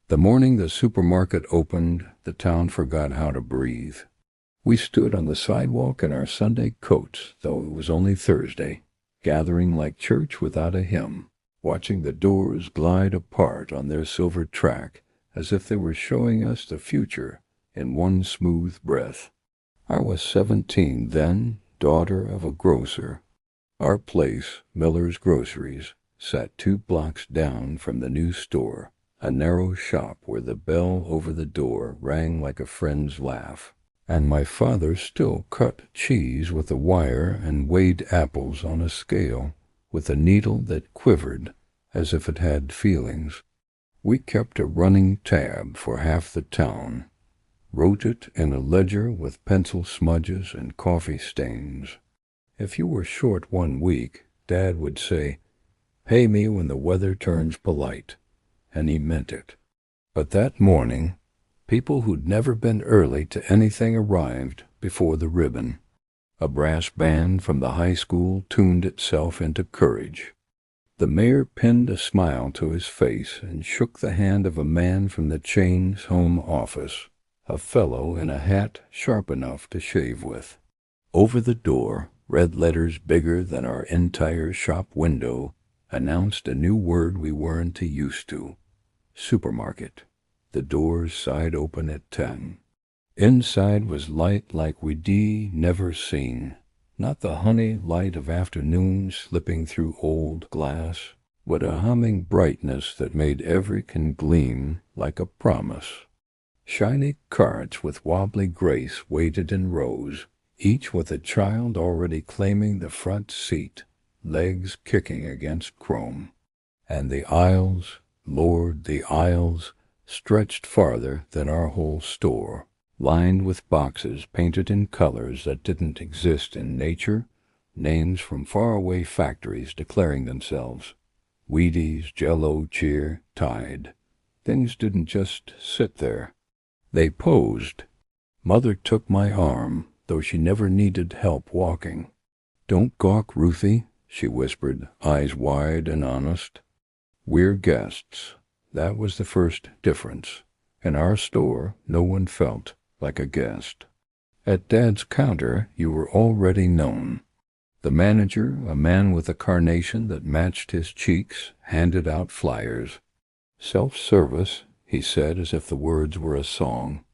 The morning the supermarket opened, the town forgot how to breathe. We stood on the sidewalk in our Sunday coats, though it was only Thursday, gathering like church without a hymn, watching the doors glide apart on their silver track as if they were showing us the future in one smooth breath. I was 17 then, daughter of a grocer. Our place, Miller's Groceries, sat 2 blocks down from the new store, a narrow shop where the bell over the door rang like a friend's laugh, and my father still cut cheese with a wire and weighed apples on a scale with a needle that quivered as if it had feelings. We kept a running tab for half the town, wrote it in a ledger with pencil smudges and coffee stains. If you were short 1 week, Dad would say, "Pay me when the weather turns polite," and he meant it. But that morning, people who'd never been early to anything arrived before the ribbon. A brass band from the high school tuned itself into courage. The mayor pinned a smile to his face and shook the hand of a man from the chain's home office, a fellow in a hat sharp enough to shave with. Over the door, red letters bigger than our entire shop window, announced a new word we weren't used to: supermarket. The doors sighed open at 10. Inside was light like we'd never seen. Not the honey light of afternoon slipping through old glass, but a humming brightness that made every can gleam like a promise. Shiny carts with wobbly grace waited in rows, each with a child already claiming the front seat, legs kicking against chrome. And the aisles, Lord, the aisles, stretched farther than our whole store, lined with boxes painted in colors that didn't exist in nature, names from faraway factories declaring themselves. Wheaties, Jell-O, Cheer, Tide. Things didn't just sit there. They posed. Mother took my arm, though she never needed help walking. "Don't gawk, Ruthie," she whispered, eyes wide and honest. "We're guests." That was the first difference. In our store, no one felt like a guest. At Dad's counter, you were already known. The manager, a man with a carnation that matched his cheeks, handed out flyers. "Self-service," he said as if the words were a song.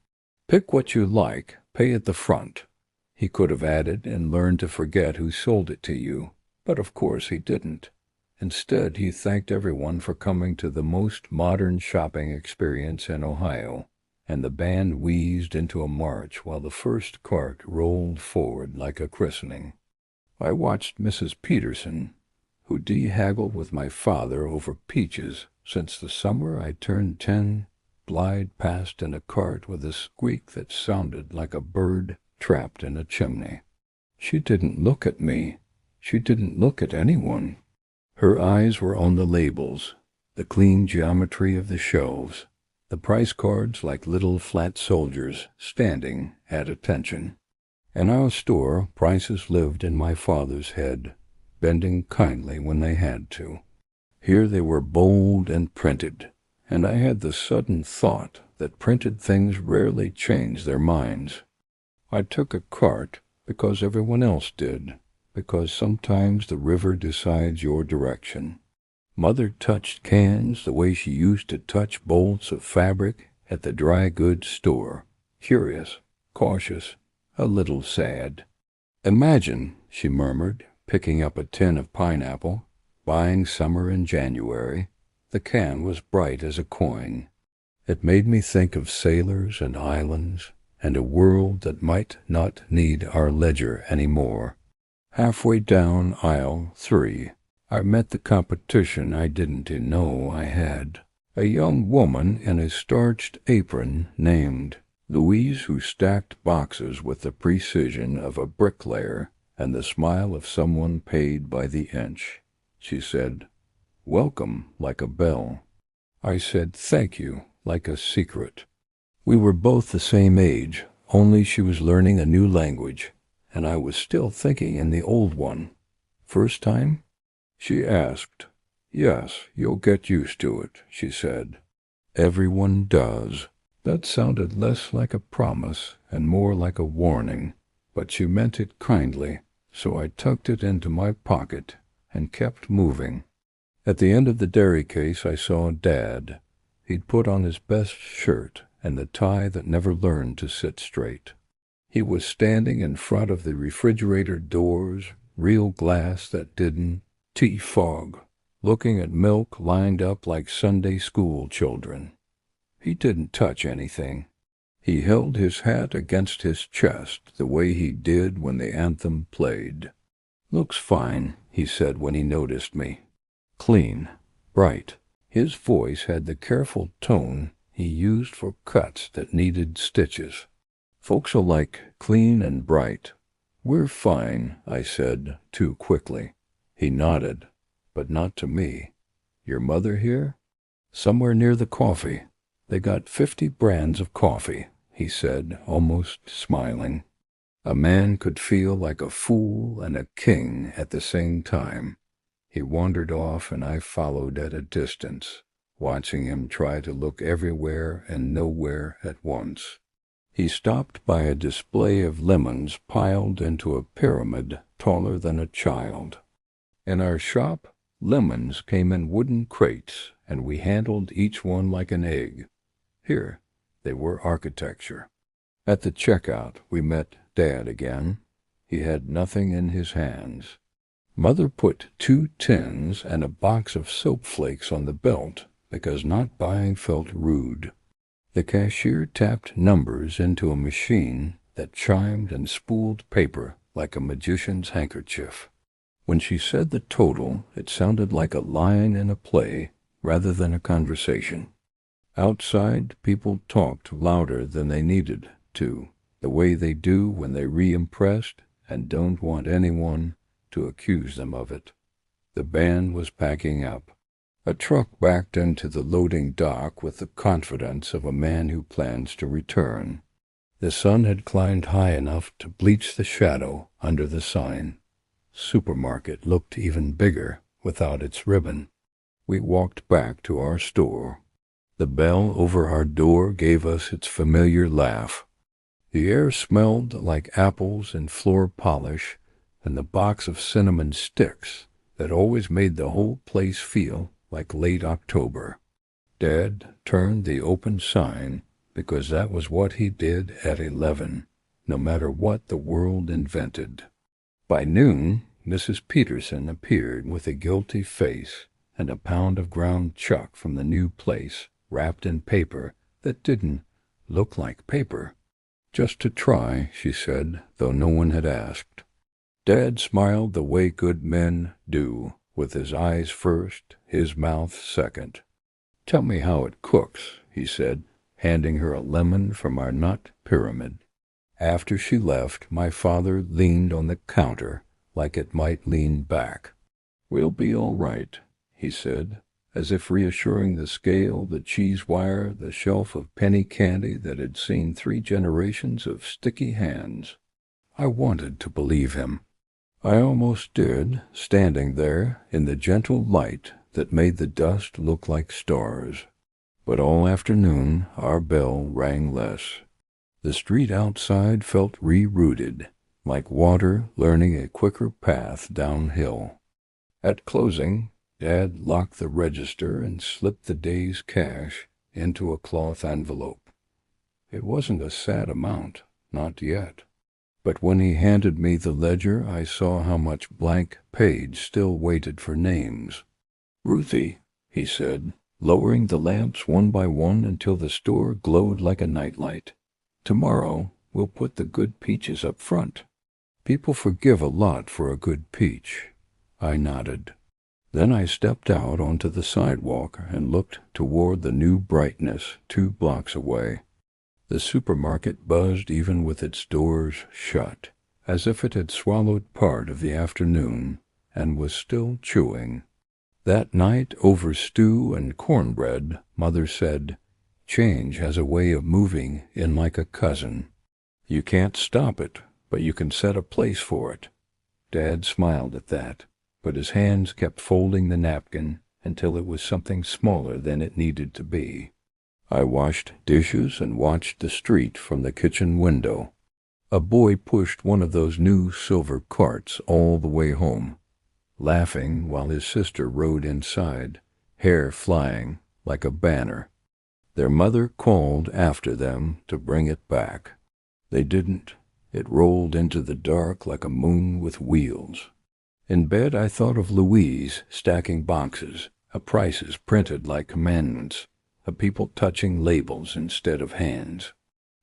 "Pick what you like, pay at the front." He could have added and learned to forget who sold it to you, but of course he didn't. Instead, he thanked everyone for coming to the most modern shopping experience in Ohio, and the band wheezed into a march while the first cart rolled forward like a christening. I watched Mrs. Peterson, who haggled with my father over peaches since the summer I turned 10, glide past in a cart with a squeak that sounded like a bird trapped in a chimney. She didn't look at me. She didn't look at anyone. Her eyes were on the labels, the clean geometry of the shelves, the price cards like little flat soldiers standing at attention. In our store, prices lived in my father's head, bending kindly when they had to. Here they were bold and printed, and I had the sudden thought that printed things rarely change their minds. I took a cart because everyone else did, because sometimes the river decides your direction. Mother touched cans the way she used to touch bolts of fabric at the dry goods store, curious, cautious, a little sad. "Imagine," she murmured, picking up a tin of pineapple, buying summer in January. The can was bright as a coin. It made me think of sailors and islands, and a world that might not need our ledger any more. Halfway down aisle 3, I met the competition I didn't know I had. A young woman in a starched apron named Louise, who stacked boxes with the precision of a bricklayer and the smile of someone paid by the inch. She said, "Welcome," like a bell. I said, "Thank you," like a secret. We were both the same age, only she was learning a new language, and I was still thinking in the old one. "First time?" she asked. "Yes, you'll get used to it," she said. Everyone does. That sounded less like a promise and more like a warning, but she meant it kindly, so I tucked it into my pocket and kept moving. At the end of the dairy case I saw Dad. He'd put on his best shirt and the tie that never learned to sit straight. He was standing in front of the refrigerator doors, real glass that didn't, tea fog, looking at milk lined up like Sunday school children. He didn't touch anything. He held his hat against his chest the way he did when the anthem played. "Looks fine," he said when he noticed me. "Clean, bright." His voice had the careful tone he used for cuts that needed stitches. "Folks'll like clean and bright." "We're fine," I said, too quickly. He nodded, but not to me. "Your mother here?" "Somewhere near the coffee. They got 50 brands of coffee," he said, almost smiling. A man could feel like a fool and a king at the same time. He wandered off and I followed at a distance, watching him try to look everywhere and nowhere at once. He stopped by a display of lemons piled into a pyramid taller than a child. In our shop, lemons came in wooden crates, and we handled each one like an egg. Here, they were architecture. At the checkout, we met Dad again. He had nothing in his hands. Mother put 2 tins and a box of soap flakes on the belt because not buying felt rude. The cashier tapped numbers into a machine that chimed and spooled paper like a magician's handkerchief. When she said the total, it sounded like a line in a play rather than a conversation. Outside, people talked louder than they needed to, the way they do when they're re-impressed and don't want anyone to accuse them of it. The band was packing up. A truck backed into the loading dock with the confidence of a man who plans to return. The sun had climbed high enough to bleach the shadow under the sign. Supermarket looked even bigger without its ribbon. We walked back to our store. The bell over our door gave us its familiar laugh. The air smelled like apples and floor polish and the box of cinnamon sticks that always made the whole place feel like late October. Dad turned the open sign because that was what he did at 11, no matter what the world invented. By noon, Mrs. Peterson appeared with a guilty face and a pound of ground chuck from the new place wrapped in paper that didn't look like paper. "Just to try," she said, though no one had asked. Dad smiled the way good men do, with his eyes first, his mouth second. "Tell me how it cooks," he said, handing her a lemon from our nut pyramid. After she left, my father leaned on the counter like it might lean back. "We'll be all right," he said, as if reassuring the scale, the cheese wire, the shelf of penny candy that had seen 3 generations of sticky hands. I wanted to believe him. I almost did, standing there in the gentle light that made the dust look like stars. But all afternoon our bell rang less. The street outside felt rerouted, like water learning a quicker path downhill. At closing, Dad locked the register and slipped the day's cash into a cloth envelope. It wasn't a sad amount, not yet. But when he handed me the ledger, I saw how much blank page still waited for names. "Ruthie," he said, lowering the lamps one by one until the store glowed like a nightlight. "Tomorrow we'll put the good peaches up front. People forgive a lot for a good peach." I nodded. Then I stepped out onto the sidewalk and looked toward the new brightness 2 blocks away. The supermarket buzzed even with its doors shut, as if it had swallowed part of the afternoon and was still chewing. That night, over stew and cornbread, Mother said, "Change has a way of moving in like a cousin. You can't stop it, but you can set a place for it." Dad smiled at that, but his hands kept folding the napkin until it was something smaller than it needed to be. I washed dishes and watched the street from the kitchen window. A boy pushed one of those new silver carts all the way home, laughing while his sister rode inside, hair flying like a banner. Their mother called after them to bring it back. They didn't. It rolled into the dark like a moon with wheels. In bed I thought of Louise stacking boxes, of prices printed like commandments, of people touching labels instead of hands.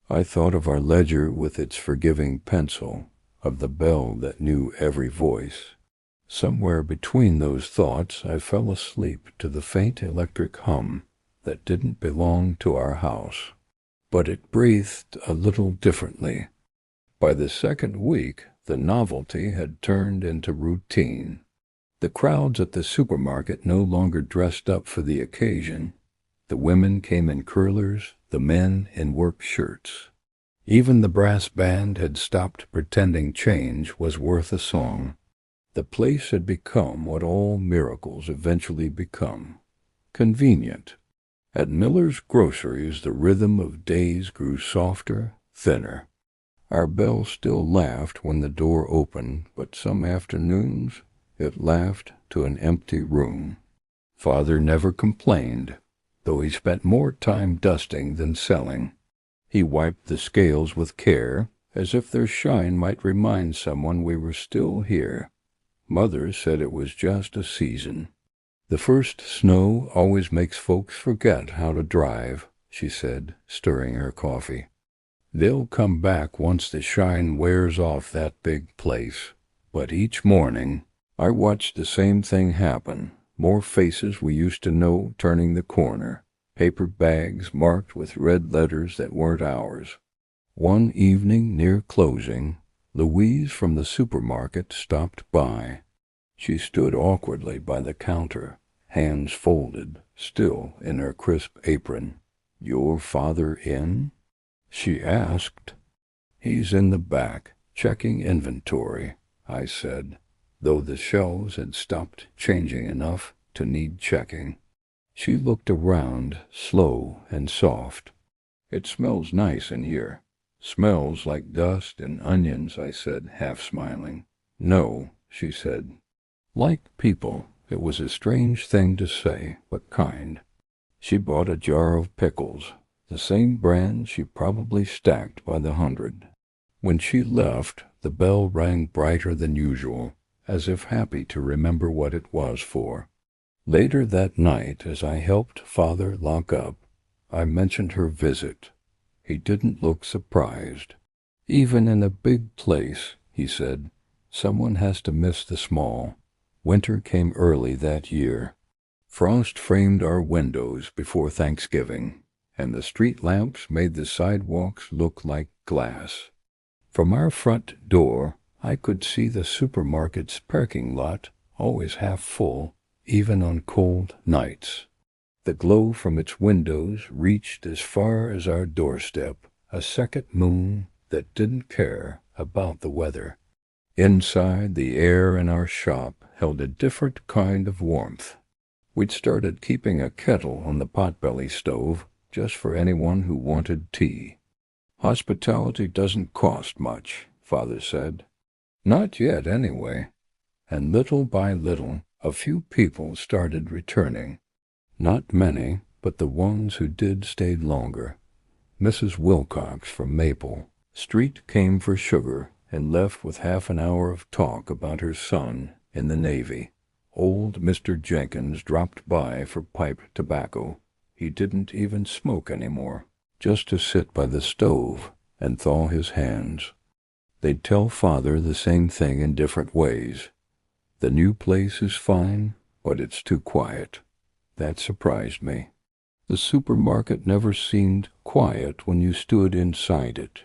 I thought of our ledger with its forgiving pencil, of the bell that knew every voice. Somewhere between those thoughts I fell asleep to the faint electric hum that didn't belong to our house, but it breathed a little differently. By the second week, the novelty had turned into routine. The crowds at the supermarket no longer dressed up for the occasion. The women came in curlers, the men in work shirts. Even the brass band had stopped pretending change was worth a song. The place had become what all miracles eventually become: convenient. At Miller's groceries, the rhythm of days grew softer, thinner. Our bell still laughed when the door opened, but some afternoons it laughed to an empty room. Father never complained, though he spent more time dusting than selling. He wiped the scales with care, as if their shine might remind someone we were still here. Mother said it was just a season. The first snow always makes folks forget how to drive, she said, stirring her coffee. They'll come back once the shine wears off that big place. But each morning, I watched the same thing happen. More faces we used to know turning the corner, paper bags marked with red letters that weren't ours. One evening near closing, Louise from the supermarket stopped by. She stood awkwardly by the counter, hands folded, still in her crisp apron. "Your father in?" she asked. "He's in the back, checking inventory," I said, though the shelves had stopped changing enough to need checking. She looked around, slow and soft. "It smells nice in here." "Smells like dust and onions," I said, half smiling. "No," she said. Like people, it was a strange thing to say, but kind. She bought a jar of pickles, the same brand she probably stacked by the 100. When she left, the bell rang brighter than usual, as if happy to remember what it was for. Later that night, as I helped Father lock up, I mentioned her visit. He didn't look surprised. "Even in a big place," he said, "someone has to miss the small." Winter came early that year. Frost framed our windows before Thanksgiving, and the street lamps made the sidewalks look like glass. From our front door, I could see the supermarket's parking lot, always half full, even on cold nights. The glow from its windows reached as far as our doorstep, a second moon that didn't care about the weather. Inside, the air in our shop held a different kind of warmth. We'd started keeping a kettle on the potbelly stove just for anyone who wanted tea. "Hospitality doesn't cost much," Father said. "Not yet, anyway." And little by little, a few people started returning. Not many, but the ones who did stayed longer. Mrs. Wilcox from Maple Street came for sugar and left with half an hour of talk about her son in the Navy. Old Mr. Jenkins dropped by for pipe tobacco. He didn't even smoke anymore, just to sit by the stove and thaw his hands. They'd tell Father the same thing in different ways. "The new place is fine, but it's too quiet." That surprised me. The supermarket never seemed quiet when you stood inside it.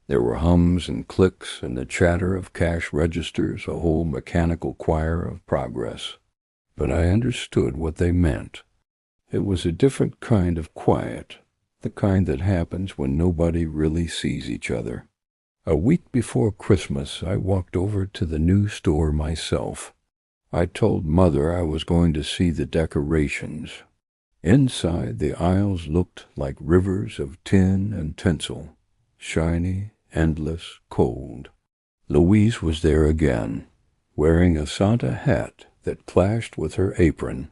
There were hums and clicks and the chatter of cash registers, a whole mechanical choir of progress. But I understood what they meant. It was a different kind of quiet, the kind that happens when nobody really sees each other. A week before Christmas, I walked over to the new store myself. I told Mother I was going to see the decorations. Inside, the aisles looked like rivers of tin and tinsel, shiny, endless, cold. Louise was there again, wearing a Santa hat that clashed with her apron.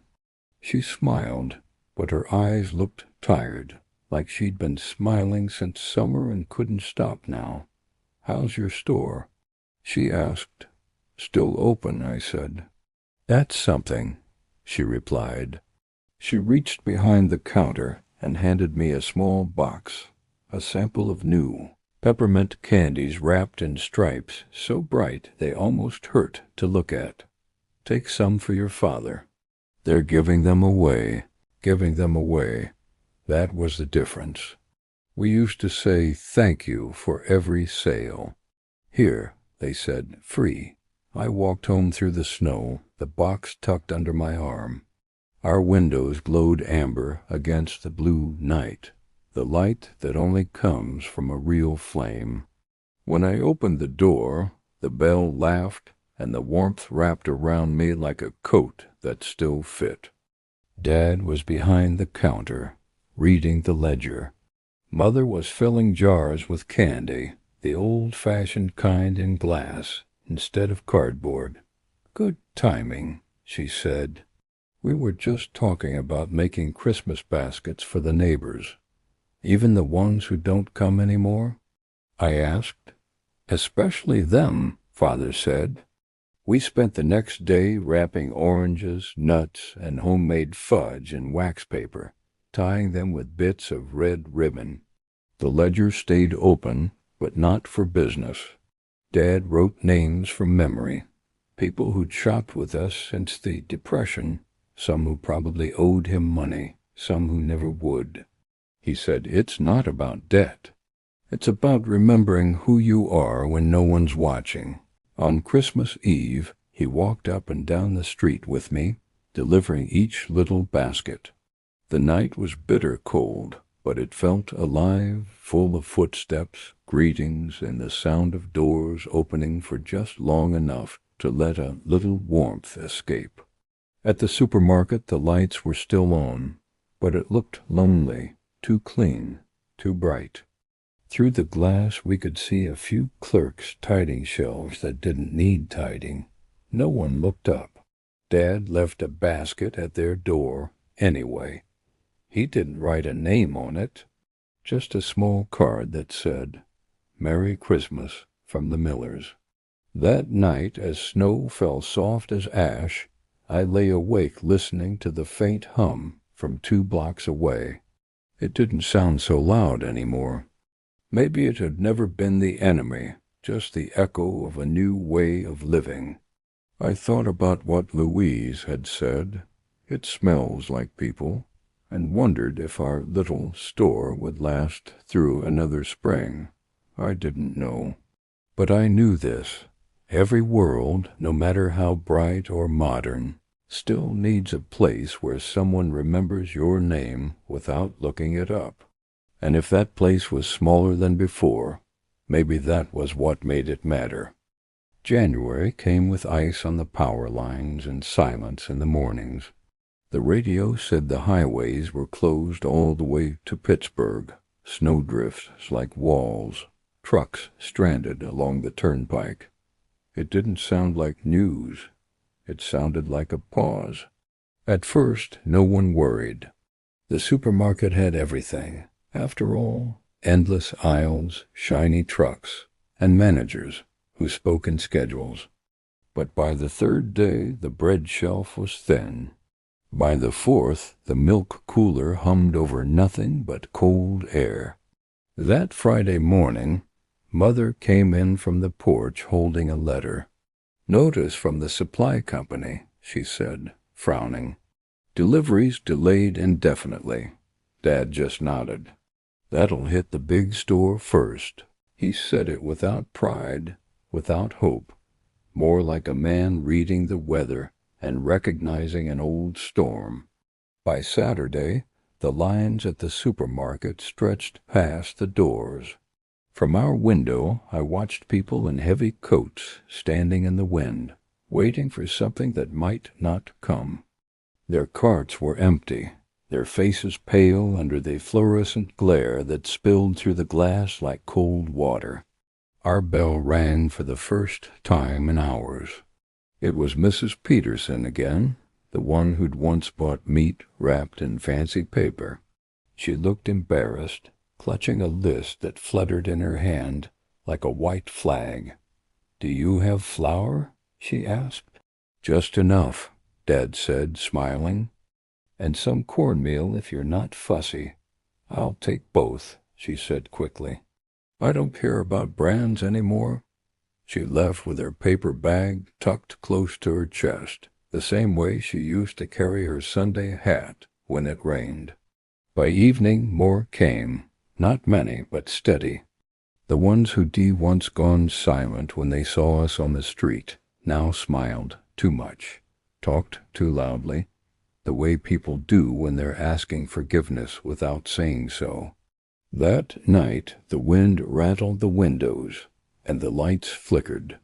She smiled, but her eyes looked tired, like she'd been smiling since summer and couldn't stop now. "How's your store?" she asked. "Still open," I said. "That's something," she replied. She reached behind the counter and handed me a small box, a sample of new peppermint candies wrapped in stripes so bright they almost hurt to look at. "Take some for your father." They're giving them away. That was the difference. We used to say thank you for every sale. "Here," they said, "free." I walked home through the snow, the box tucked under my arm. Our windows glowed amber against the blue night, the light that only comes from a real flame. When I opened the door, the bell laughed, and the warmth wrapped around me like a coat that still fit. Dad was behind the counter, reading the ledger. Mother was filling jars with candy, the old-fashioned kind in glass instead of cardboard. "Good timing," she said. "We were just talking about making Christmas baskets for the neighbors." "Even the ones who don't come anymore?" I asked. "Especially them," Father said. We spent the next day wrapping oranges, nuts, and homemade fudge in wax paper, tying them with bits of red ribbon. The ledger stayed open, but not for business. Dad wrote names from memory, people who'd shopped with us since the Depression, some who probably owed him money, some who never would. He said, "It's not about debt. It's about remembering who you are when no one's watching." On Christmas Eve, he walked up and down the street with me, delivering each little basket. The night was bitter cold, but it felt alive, full of footsteps, greetings, and the sound of doors opening for just long enough to let a little warmth escape. At the supermarket, the lights were still on, but it looked lonely, too clean, too bright. Through the glass, we could see a few clerks tidying shelves that didn't need tidying. No one looked up. Dad left a basket at their door anyway. He didn't write a name on it, just a small card that said, "Merry Christmas from the Millers." That night, as snow fell soft as ash, I lay awake listening to the faint hum from 2 blocks away. It didn't sound so loud anymore. Maybe it had never been the enemy, just the echo of a new way of living. I thought about what Louise had said, "It smells like people," and wondered if our little store would last through another spring. I didn't know. But I knew this. Every world, no matter how bright or modern, still needs a place where someone remembers your name without looking it up. And if that place was smaller than before, maybe that was what made it matter. January came with ice on the power lines and silence in the mornings. The radio said the highways were closed all the way to Pittsburgh, snowdrifts like walls, trucks stranded along the turnpike. It didn't sound like news. It sounded like a pause. At first, no one worried. The supermarket had everything. After all, endless aisles, shiny trucks, and managers who spoke in schedules. But by the 3rd day, the bread shelf was thin. By the 4th, the milk cooler hummed over nothing but cold air. That Friday morning, Mother came in from the porch holding a letter. "Notice from the supply company," she said, frowning. "Deliveries delayed indefinitely." Dad just nodded. "That'll hit the big store first." He said it without pride, without hope, more like a man reading the weather and recognizing an old storm. By Saturday, the lines at the supermarket stretched past the doors. From our window, I watched people in heavy coats standing in the wind, waiting for something that might not come. Their carts were empty. their faces pale under the fluorescent glare that spilled through the glass like cold water. Our bell rang for the first time in hours. It was Mrs. Peterson again, the one who'd once bought meat wrapped in fancy paper. She looked embarrassed, clutching a list that fluttered in her hand like a white flag. "Do you have flour?" she asked. "Just enough," Dad said, smiling. "And some cornmeal if you're not fussy." "I'll take both," she said quickly. "I don't care about brands any more." She left with her paper bag tucked close to her chest, the same way she used to carry her Sunday hat when it rained. By evening more came, not many, but steady. The ones who'd once gone silent when they saw us on the street now smiled too much, talked too loudly, the way people do when they're asking forgiveness without saying so. That night the wind rattled the windows, and the lights flickered.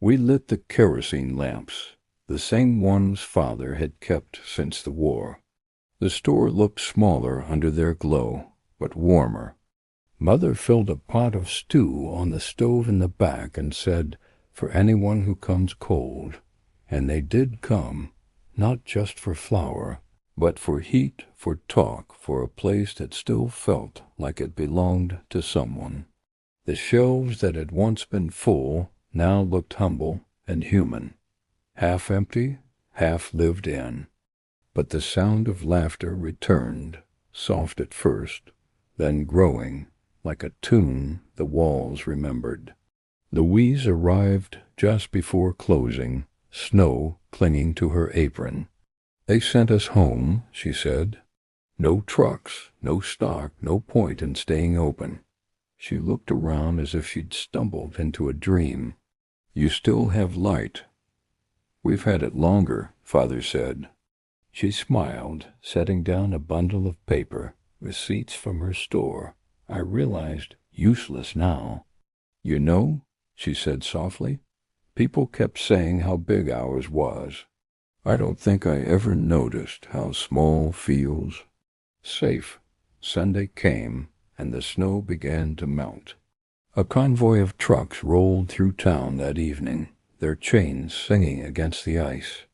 We lit the kerosene lamps, the same ones Father had kept since the war. The store looked smaller under their glow, but warmer. Mother filled a pot of stew on the stove in the back and said, "For anyone who comes cold." And they did come, not just for flour, but for heat, for talk, for a place that still felt like it belonged to someone. The shelves that had once been full now looked humble and human, half empty, half lived in. But the sound of laughter returned, soft at first, then growing, like a tune the walls remembered. Louise arrived just before closing, snow clinging to her apron. "They sent us home," she said. "No trucks, no stock, no point in staying open." She looked around as if she'd stumbled into a dream. "You still have light." "We've had it longer," Father said. She smiled, setting down a bundle of paper, receipts from her store. I realized useless now. "You know," she said softly, "people kept saying how big ours was. I don't think I ever noticed how small feels." Safe. Sunday came, and the snow began to melt. A convoy of trucks rolled through town that evening, their chains singing against the ice.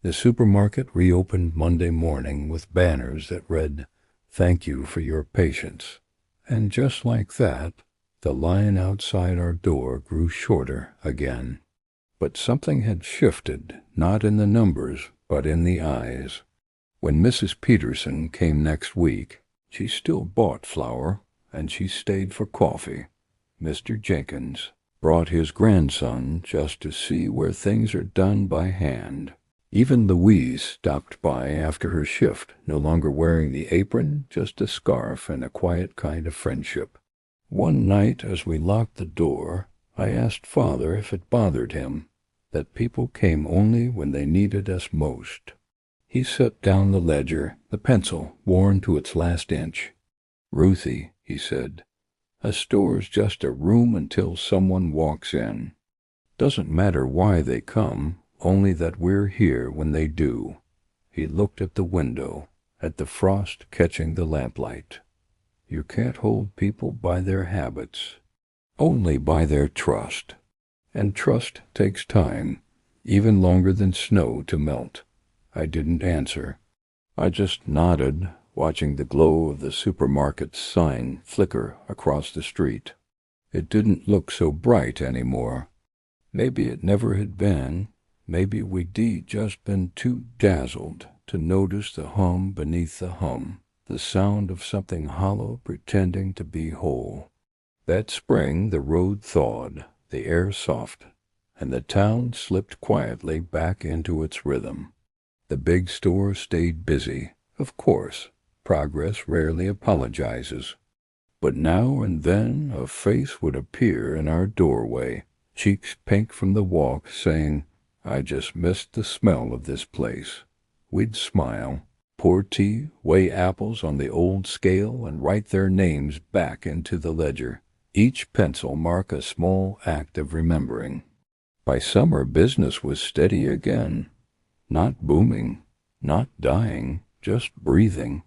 The supermarket reopened Monday morning with banners that read, "Thank you for your patience." And just like that, the line outside our door grew shorter again. But something had shifted, not in the numbers, but in the eyes. When Mrs. Peterson came next week, she still bought flour, and she stayed for coffee. Mr. Jenkins brought his grandson just to see where things are done by hand. Even Louise stopped by after her shift, no longer wearing the apron, just a scarf and a quiet kind of friendship. One night as we locked the door, I asked Father if it bothered him that people came only when they needed us most. He set down the ledger, the pencil worn to its last inch. "Ruthie," he said, "a store's just a room until someone walks in. Doesn't matter why they come, only that we're here when they do." He looked at the window, at the frost catching the lamplight. "You can't hold people by their habits, only by their trust. And trust takes time, even longer than snow to melt." I didn't answer. I just nodded, watching the glow of the supermarket's sign flicker across the street. It didn't look so bright anymore. Maybe it never had been. Maybe we'd just been too dazzled to notice the hum beneath the hum, the sound of something hollow pretending to be whole. That spring the road thawed, the air soft, and the town slipped quietly back into its rhythm. The big store stayed busy, of course. Progress rarely apologizes. But now and then a face would appear in our doorway, cheeks pink from the walk, saying, "I just missed the smell of this place." We'd smile, pour tea, weigh apples on the old scale, and write their names back into the ledger. Each pencil mark a small act of remembering. By summer, business was steady again. Not booming, not dying, just breathing.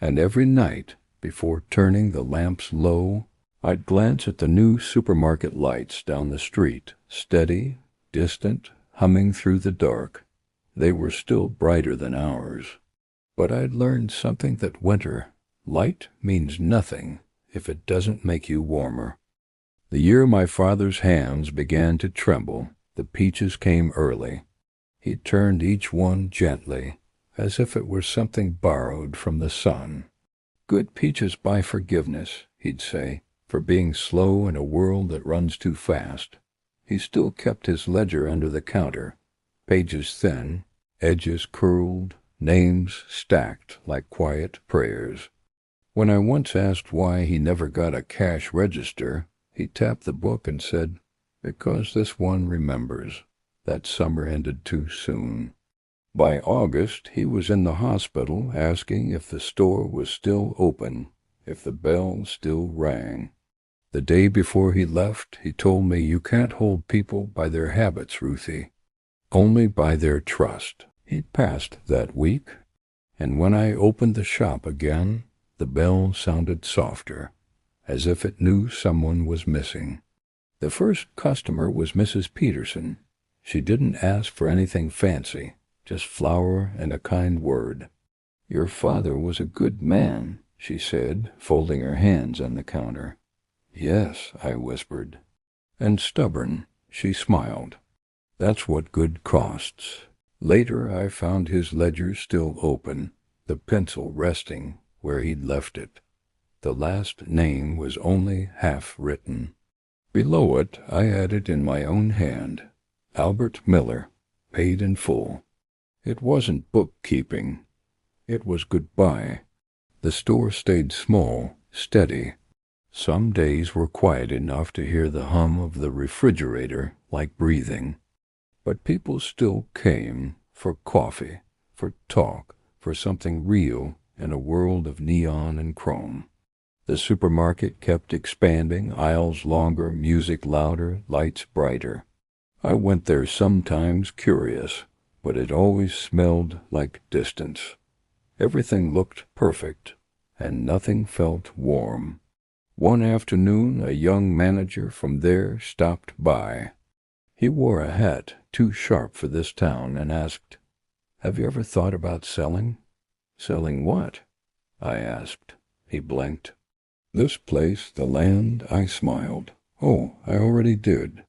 And every night, before turning the lamps low, I'd glance at the new supermarket lights down the street, steady, distant, humming through the dark. They were still brighter than ours. But I'd learned something that winter, light means nothing if it doesn't make you warmer. The year my father's hands began to tremble, the peaches came early. He turned each one gently, as if it were something borrowed from the sun. "Good peaches buy forgiveness," he'd say, "for being slow in a world that runs too fast." He still kept his ledger under the counter, pages thin, edges curled, names stacked like quiet prayers. When I once asked why he never got a cash register, he tapped the book and said, "Because this one remembers. That summer ended too soon." By August, he was in the hospital asking if the store was still open, if the bell still rang. The day before he left, he told me, "You can't hold people by their habits, Ruthie, only by their trust." He'd passed that week, and when I opened the shop again, the bell sounded softer, as if it knew someone was missing. The first customer was Mrs. Peterson. She didn't ask for anything fancy, just flour and a kind word. "Your father was a good man," she said, folding her hands on the counter. "Yes," I whispered. "And stubborn," she smiled. "That's what good costs." Later I found his ledger still open, the pencil resting where he'd left it. The last name was only half written. Below it I added in my own hand, "Albert Miller, paid in full." It wasn't bookkeeping. It was goodbye. The store stayed small, steady. Some days were quiet enough to hear the hum of the refrigerator like breathing. But people still came, for coffee, for talk, for something real in a world of neon and chrome. The supermarket kept expanding, aisles longer, music louder, lights brighter. I went there sometimes curious, but it always smelled like distance. Everything looked perfect, and nothing felt warm. One afternoon, a young manager from there stopped by. He wore a hat too sharp for this town and asked, "Have you ever thought about selling?" "Selling what?" I asked. He blinked. "This place, the land," I smiled. "Oh, I already did.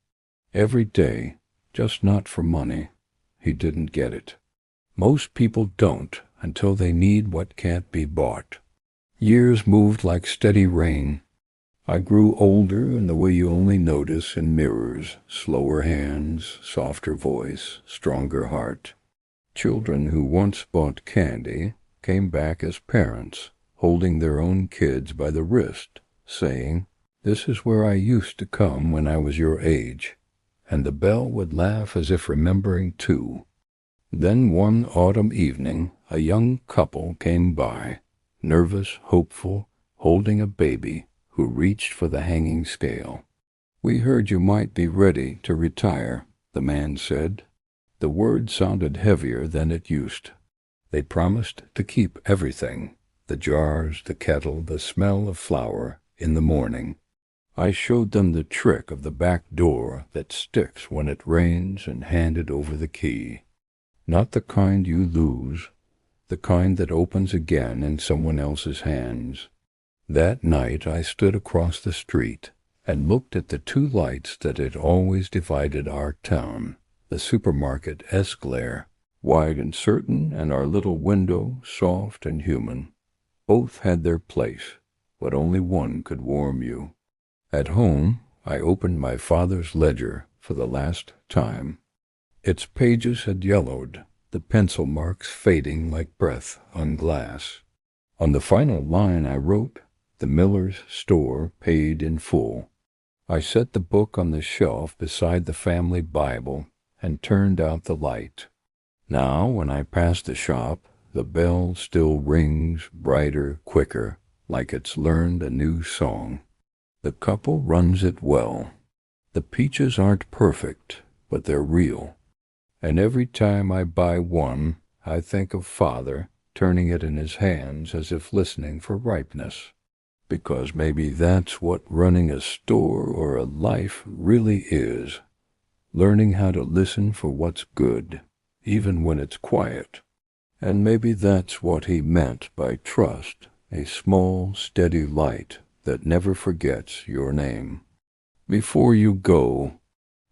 Every day, just not for money." He didn't get it. Most people don't until they need what can't be bought. Years moved like steady rain. I grew older in the way you only notice in mirrors, slower hands, softer voice, stronger heart. Children who once bought candy came back as parents, holding their own kids by the wrist, saying, "This is where I used to come when I was your age." And the bell would laugh as if remembering too. Then one autumn evening, a young couple came by, nervous, hopeful, holding a baby who reached for the hanging scale. "We heard you might be ready to retire," the man said. The word sounded heavier than it used. They promised to keep everything, the jars, the kettle, the smell of flour, in the morning. I showed them the trick of the back door that sticks when it rains and handed over the key. Not the kind you lose, the kind that opens again in someone else's hands. That night I stood across the street and looked at the two lights that had always divided our town, the supermarket S-glare, wide and certain, and our little window, soft and human. Both had their place, but only one could warm you. At home, I opened my father's ledger for the last time. Its pages had yellowed, the pencil marks fading like breath on glass. On the final line I wrote, "The Miller's store paid in full." I set the book on the shelf beside the family Bible and turned out the light. Now, when I pass the shop, the bell still rings brighter, quicker, like it's learned a new song. The couple runs it well. The peaches aren't perfect, but they're real. And every time I buy one, I think of Father turning it in his hands as if listening for ripeness. Because maybe that's what running a store or a life really is. Learning how to listen for what's good, even when it's quiet. And maybe that's what he meant by trust, a small, steady light that never forgets your name. Before you go,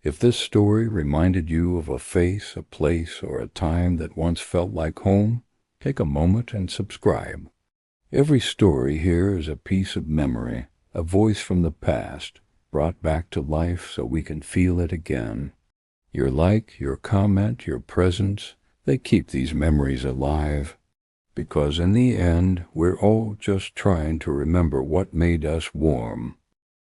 if this story reminded you of a face, a place, or a time that once felt like home, take a moment and subscribe. Every story here is a piece of memory, a voice from the past, brought back to life so we can feel it again. Your like, your comment, your presence, they keep these memories alive. Because in the end, we're all just trying to remember what made us warm.